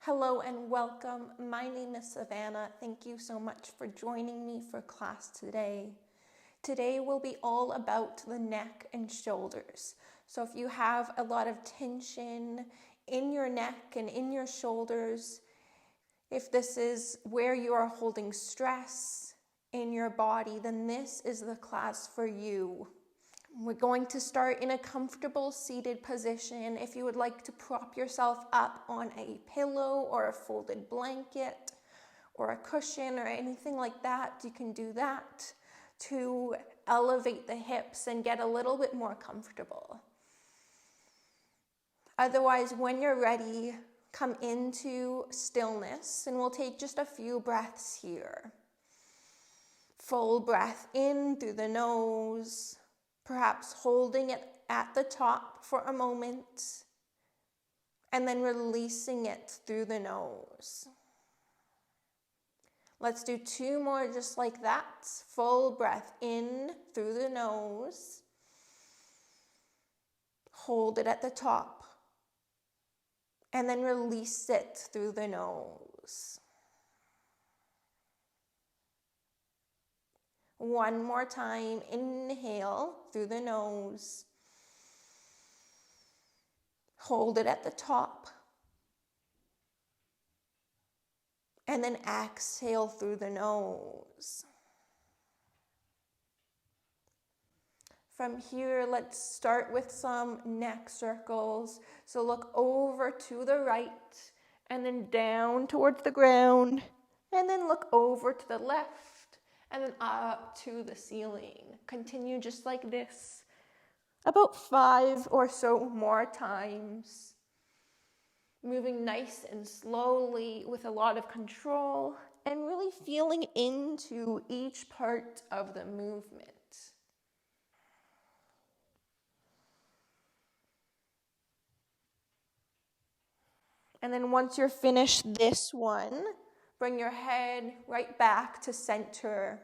Hello and welcome. My name is Savannah. Thank you so much for joining me for class today. Today will be all about the neck and shoulders. So if you have a lot of tension in your neck and in your shoulders, if this is where you are holding stress in your body, then this is the class for you. We're going to start in a comfortable seated position. If you would like to prop yourself up on a pillow or a folded blanket or a cushion or anything like that, you can do that to elevate the hips and get a little bit more comfortable. Otherwise, when you're ready, come into stillness, and we'll take just a few breaths here. Full breath in through the nose, perhaps holding it at the top for a moment, and then releasing it through the nose. Let's do two more just like that. Full breath in through the nose. Hold it at the top, and then release it through the nose. One more time, inhale through the nose. Hold it at the top. And then exhale through the nose. From here, let's start with some neck circles. So look over to the right, and then down towards the ground, and then look over to the left, and then up to the ceiling. Continue just like this, about 5 or so more times. Moving nice and slowly with a lot of control, and really feeling into each part of the movement. And then once you're finished this one, bring your head right back to center.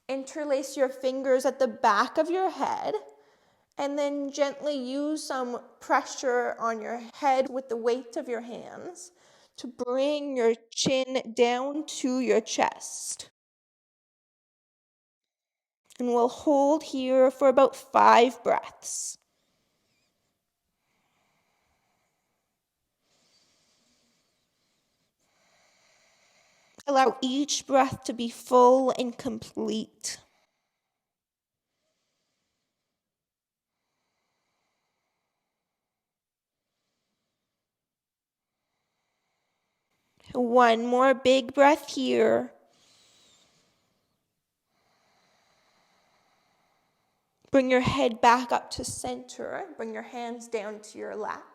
Interlace your fingers at the back of your head, and then gently use some pressure on your head with the weight of your hands to bring your chin down to your chest. And we'll hold here for about 5 breaths. Allow each breath to be full and complete. One more big breath here. Bring your head back up to center. Bring your hands down to your lap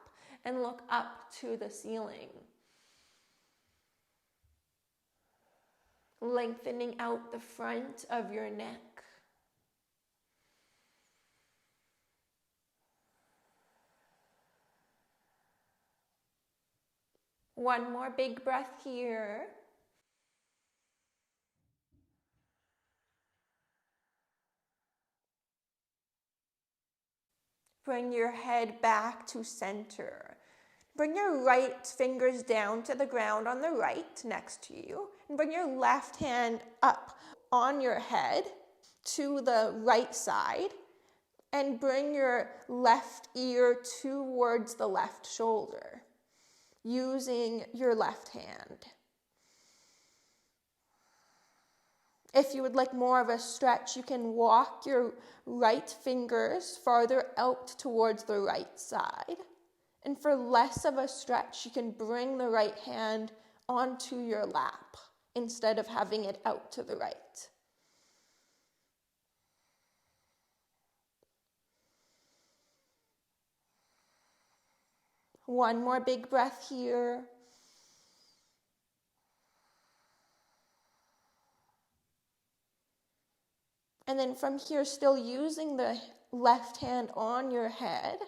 and look up to the ceiling. Lengthening out the front of your neck. One more big breath here. Bring your head back to center. Bring your right fingers down to the ground on the right next to you. And bring your left hand up on your head to the right side. And bring your left ear towards the left shoulder, using your left hand. If you would like more of a stretch, you can walk your right fingers farther out towards the right side. And for less of a stretch, you can bring the right hand onto your lap instead of having it out to the right. One more big breath here. And then from here, still using the left hand on your head,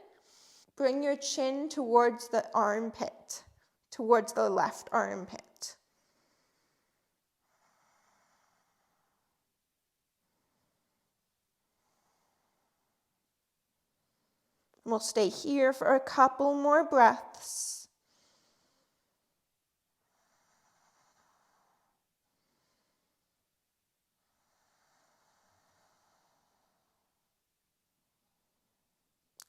bring your chin towards the armpit, towards the left armpit. We'll stay here for a couple more breaths.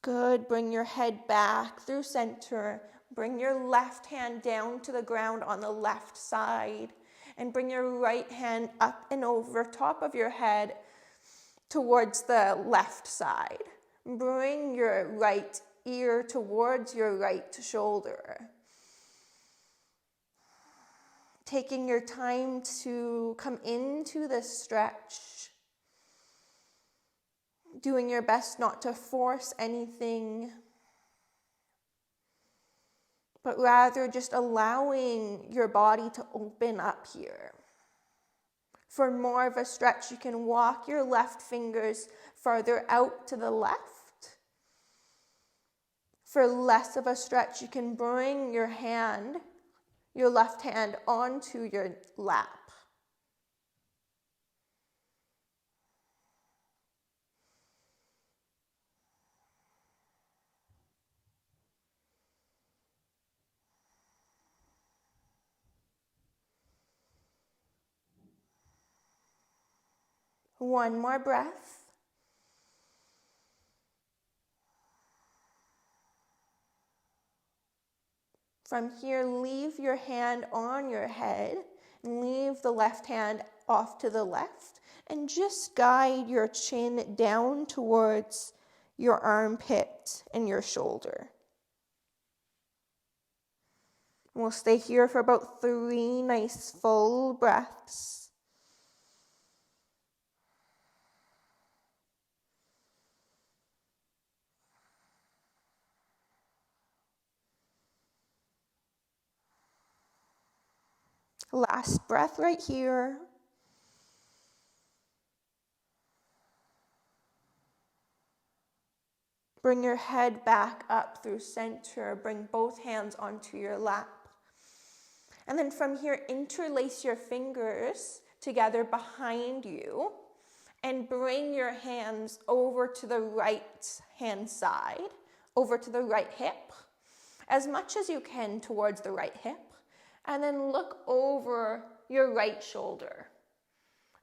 Good. Bring your head back through center. Bring your left hand down to the ground on the left side. And bring your right hand up and over top of your head towards the left side. Bring your right ear towards your right shoulder. Taking your time to come into this stretch. Doing your best not to force anything, but rather just allowing your body to open up here. For more of a stretch, you can walk your left fingers farther out to the left. For less of a stretch, you can bring your left hand onto your lap. One more breath. From here, leave your hand on your head and leave the left hand off to the left and just guide your chin down towards your armpit and your shoulder. We'll stay here for about 3 nice full breaths. Last breath right here. Bring your head back up through center. Bring both hands onto your lap. And then from here, interlace your fingers together behind you and bring your hands over to the right hand side, over to the right hip, as much as you can towards the right hip. And then look over your right shoulder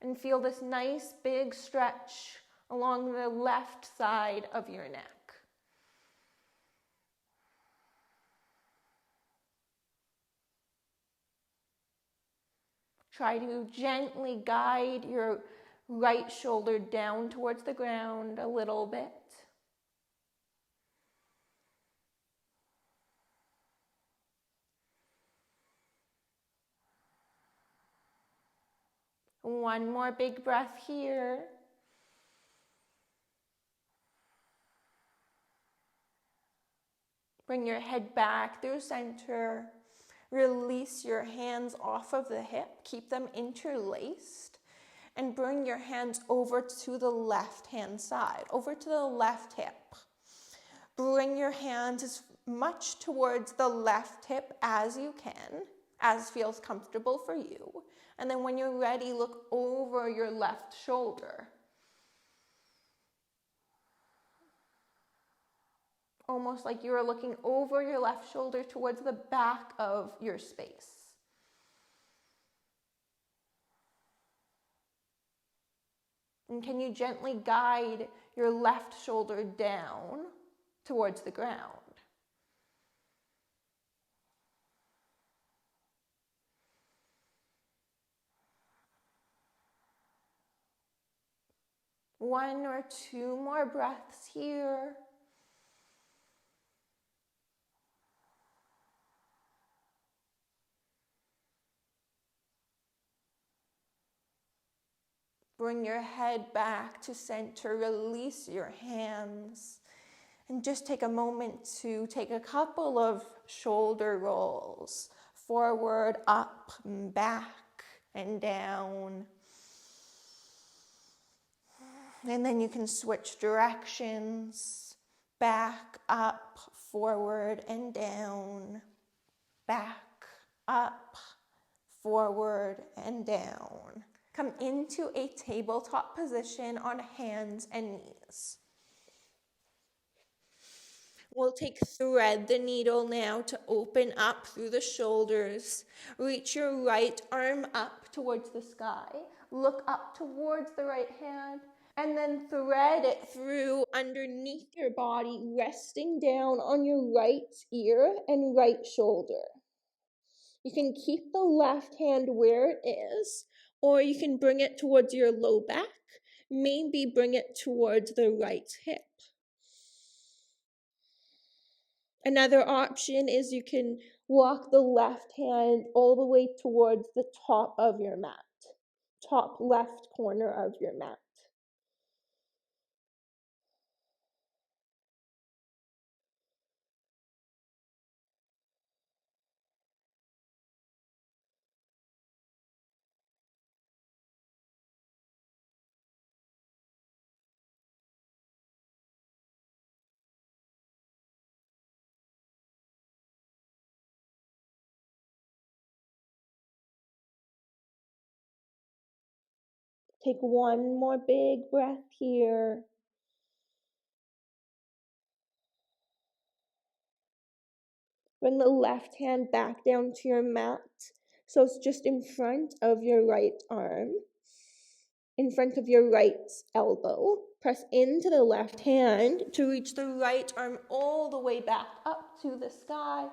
and feel this nice big stretch along the left side of your neck. Try to gently guide your right shoulder down towards the ground a little bit. One more big breath here. Bring your head back through center. Release your hands off of the hip. Keep them interlaced. And bring your hands over to the left hand side, over to the left hip. Bring your hands as much towards the left hip as you can, as feels comfortable for you. And then when you're ready, look over your left shoulder. Almost like you are looking over your left shoulder towards the back of your space. And can you gently guide your left shoulder down towards the ground? One or two more breaths here. Bring your head back to center, release your hands, and just take a moment to take a couple of shoulder rolls. Forward, up, back, and down. And then you can switch directions, back, up, forward, and down, back, up, forward, and down. Come into a tabletop position on hands and knees. We'll thread the needle now to open up through the shoulders. Reach your right arm up towards the sky. Look up towards the right hand And then thread it through underneath your body, resting down on your right ear and right shoulder. You can keep the left hand where it is, or you can bring it towards your low back. Maybe bring it towards the right hip. Another option is you can walk the left hand all the way towards the top of your mat, top left corner of your mat. Take one more big breath here. Bring the left hand back down to your mat, so it's just in front of your right arm, in front of your right elbow. Press into the left hand to reach the right arm all the way back up to the sky,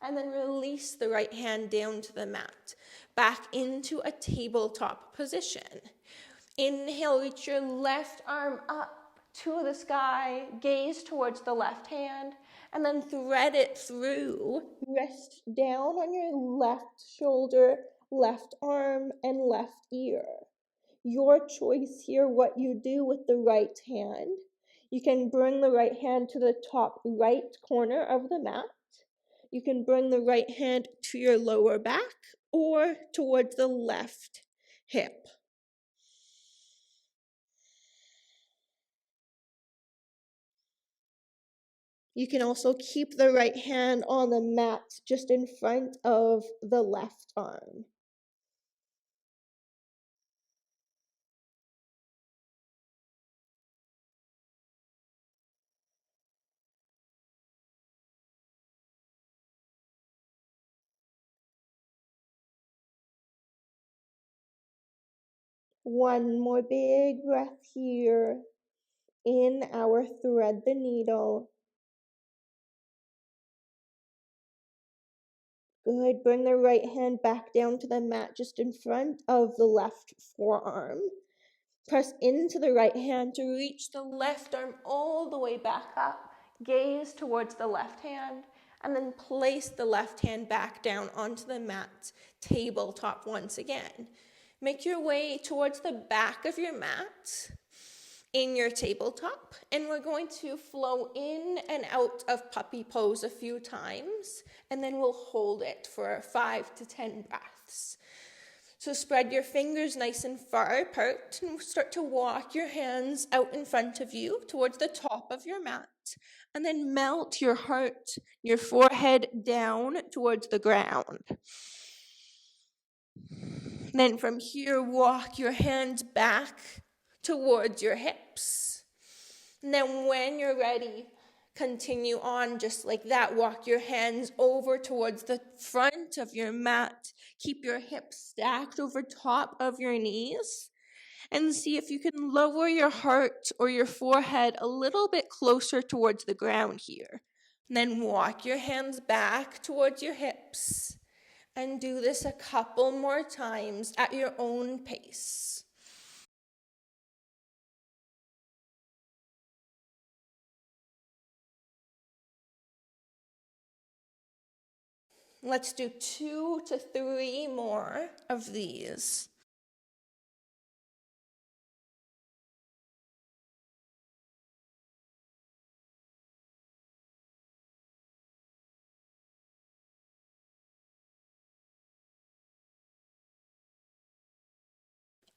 and then release the right hand down to the mat, back into a tabletop position. Inhale, reach your left arm up to the sky, gaze towards the left hand, and then thread it through. Rest down on your left shoulder, left arm, and left ear. Your choice here what you do with the right hand. You can bring the right hand to the top right corner of the mat. You can bring the right hand to your lower back or towards the left hip. You can also keep the right hand on the mat just in front of the left arm. One more big breath here. In our thread the needle. Good. Bring the right hand back down to the mat just in front of the left forearm. Press into the right hand to reach the left arm all the way back up. Gaze towards the left hand, and then place the left hand back down onto the mat, tabletop once again. Make your way towards the back of your mat in your tabletop, and we're going to flow in and out of puppy pose a few times, and then we'll hold it for 5 to 10 breaths. So spread your fingers nice and far apart, and start to walk your hands out in front of you towards the top of your mat, and then melt your heart, your forehead down towards the ground. Then from here, walk your hands back towards your hips. And then when you're ready, continue on just like that. Walk your hands over towards the front of your mat. Keep your hips stacked over top of your knees. And see if you can lower your heart or your forehead a little bit closer towards the ground here. And then walk your hands back towards your hips. And do this a couple more times at your own pace. Let's do 2 to 3 more of these.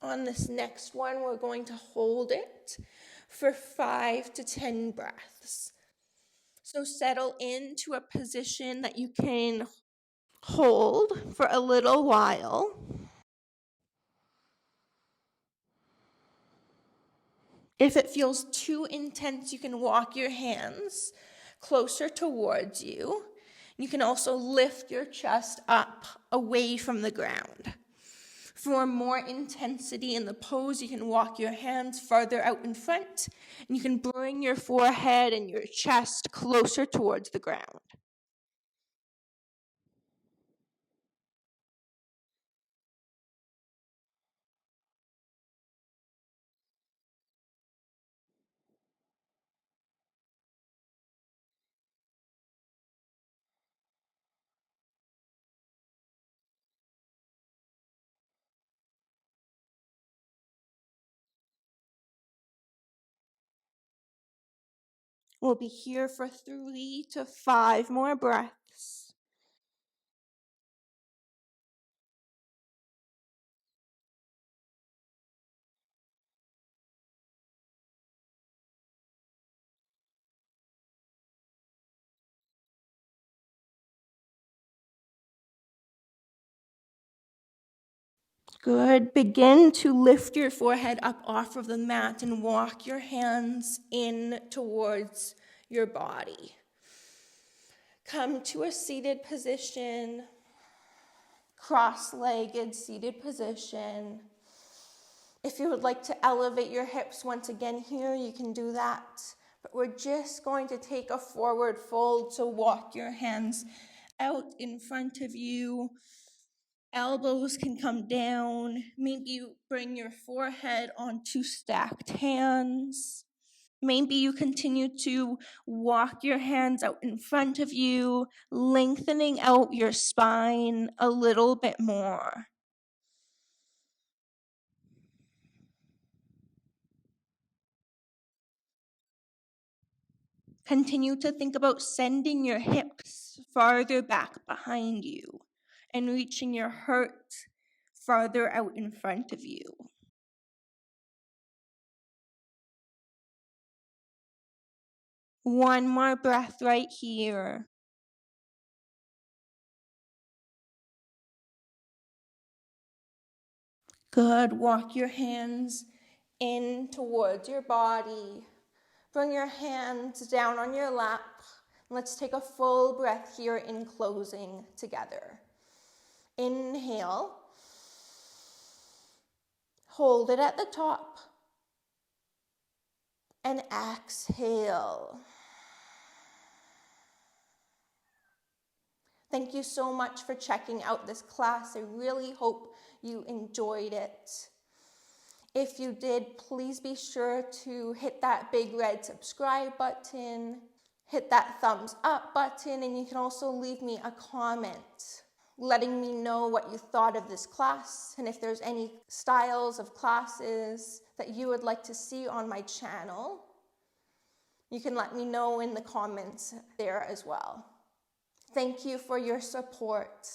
On this next one, we're going to hold it for 5 to 10 breaths. So settle into a position that you can hold for a little while. If it feels too intense, you can walk your hands closer towards you. You can also lift your chest up away from the ground. For more intensity in the pose, you can walk your hands farther out in front, and you can bring your forehead and your chest closer towards the ground. We'll be here for 3 to 5 more breaths. Good. Begin to lift your forehead up off of the mat and walk your hands in towards your body. Come to a seated position, cross-legged seated position. If you would like to elevate your hips once again here, you can do that. But we're just going to take a forward fold, so walk your hands out in front of you. Elbows can come down. Maybe you bring your forehead onto stacked hands. Maybe you continue to walk your hands out in front of you, lengthening out your spine a little bit more. Continue to think about sending your hips farther back behind you and reaching your heart farther out in front of you. One more breath right here. Good. Walk your hands in towards your body. Bring your hands down on your lap. Let's take a full breath here in closing together. Inhale. Hold it at the top. And exhale. Thank you so much for checking out this class. I really hope you enjoyed it. If you did, please be sure to hit that big red subscribe button, hit that thumbs up button, and you can also leave me a comment letting me know what you thought of this class, and if there's any styles of classes that you would like to see on my channel, you can let me know in the comments there as well. Thank you for your support.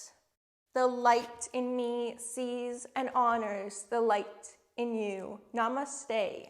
The light in me sees and honors the light in you. Namaste.